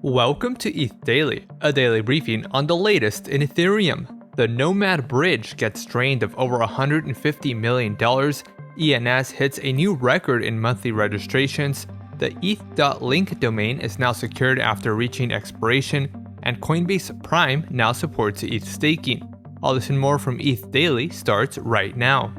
Welcome to ETH Daily, a daily briefing on the latest in Ethereum. The Nomad bridge gets drained of over $150 million, ENS hits a new record in monthly registrations, the eth.link domain is now secured after reaching expiration, and Coinbase Prime now supports ETH staking. All this and more from ETH Daily starts right now.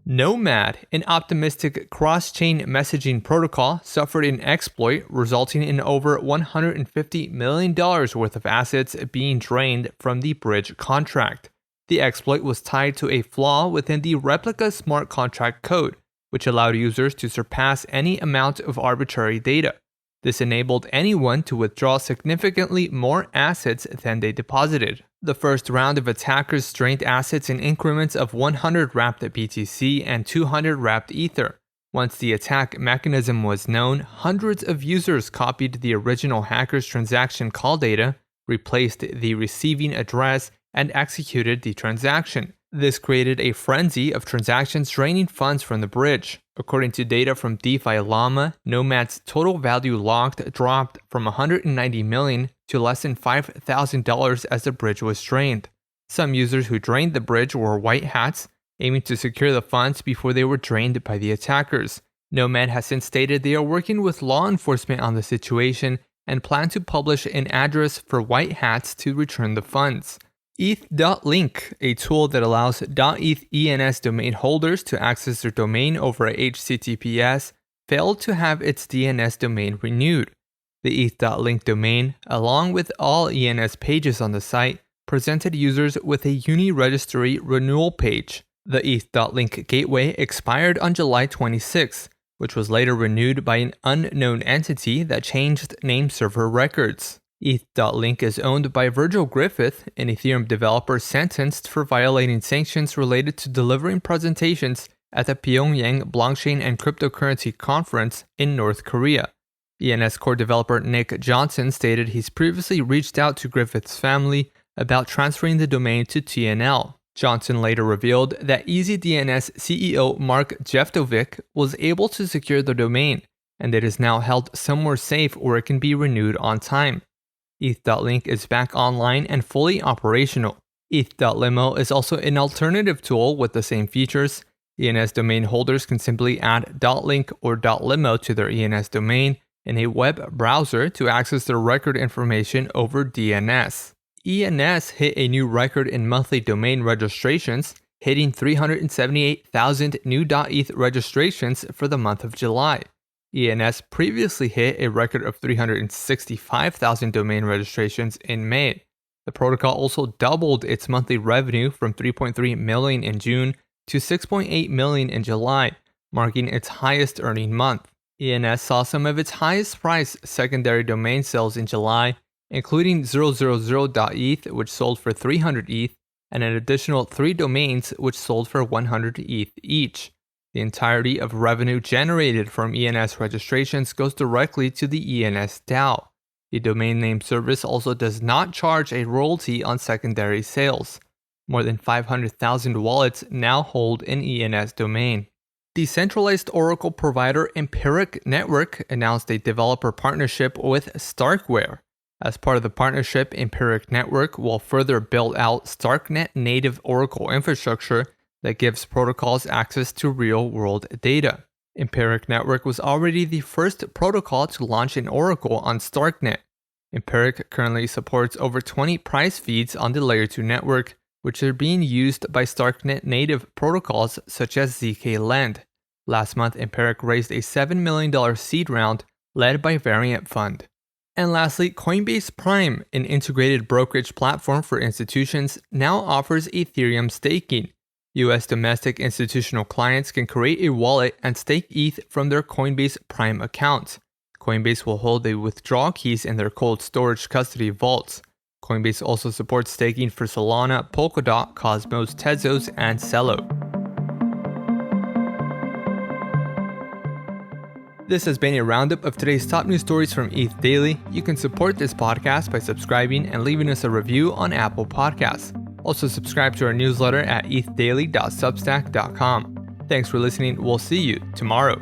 Nomad, an optimistic cross-chain messaging protocol, suffered an exploit resulting in over $150 million worth of assets being drained from the bridge contract. The exploit was tied to a flaw within the replica smart contract code, which allowed users to surpass any amount of arbitrary data. This enabled anyone to withdraw significantly more assets than they deposited. The first round of attackers drained assets in increments of 100 wrapped BTC and 200 wrapped Ether. Once the attack mechanism was known, hundreds of users copied the original hacker's transaction call data, replaced the receiving address, and executed the transaction. This created a frenzy of transactions draining funds from the bridge. According to data from DeFi Llama, Nomad's total value locked dropped from $190 million to less than $5,000 as the bridge was drained. Some users who drained the bridge wore white hats, aiming to secure the funds before they were drained by the attackers. Nomad has since stated they are working with law enforcement on the situation and plan to publish an address for white hats to return the funds. eth.link, a tool that allows .eth ENS domain holders to access their domain over HTTPS, failed to have its DNS domain renewed. The eth.link domain, along with all ENS pages on the site, presented users with a uni-registry renewal page. The eth.link gateway expired on July 26, which was later renewed by an unknown entity that changed name server records. eth.link is owned by Virgil Griffith, an Ethereum developer sentenced for violating sanctions related to delivering presentations at the Pyongyang Blockchain and Cryptocurrency Conference in North Korea. ENS core developer Nick Johnson stated he's previously reached out to Griffith's family about transferring the domain to TNL. Johnson later revealed that EasyDNS CEO Mark Jeftovic was able to secure the domain, and it is now held somewhere safe where it can be renewed on time. eth.link is back online and fully operational. eth.limo is also an alternative tool with the same features. ENS domain holders can simply add .link or .limo to their ENS domain in a web browser to access their record information over DNS. ENS hit a new record in monthly domain registrations, hitting 378,000 new .eth registrations for the month of July. ENS previously hit a record of 365,000 domain registrations in May. The protocol also doubled its monthly revenue from $3.3 million in June to $6.8 million in July, marking its highest earning month. ENS saw some of its highest price secondary domain sales in July, including 000.eth, which sold for 300 ETH, and an additional 3 domains which sold for 100 ETH each. The entirety of revenue generated from ENS registrations goes directly to the ENS DAO. The domain name service also does not charge a royalty on secondary sales. More than 500,000 wallets now hold an ENS domain. Decentralized Oracle provider Empiric Network announced a developer partnership with StarkWare. As part of the partnership, Empiric Network will further build out StarkNet native Oracle infrastructure that gives protocols access to real-world data. Empiric Network was already the first protocol to launch an Oracle on StarkNet. Empiric currently supports over 20 price feeds on the Layer 2 network, which are being used by StarkNet native protocols such as zk-Lend. Last month, Empiric raised a $7 million seed round led by Variant Fund. And lastly, Coinbase Prime, an integrated brokerage platform for institutions, now offers Ethereum staking. US domestic institutional clients can create a wallet and stake ETH from their Coinbase Prime account. Coinbase will hold the withdrawal keys in their cold storage custody vaults. Coinbase also supports staking for Solana, Polkadot, Cosmos, Tezos, and Celo. This has been a roundup of today's top news stories from ETH Daily. You can support this podcast by subscribing and leaving us a review on Apple Podcasts. Also subscribe to our newsletter at ethdaily.substack.com. Thanks for listening. We'll see you tomorrow.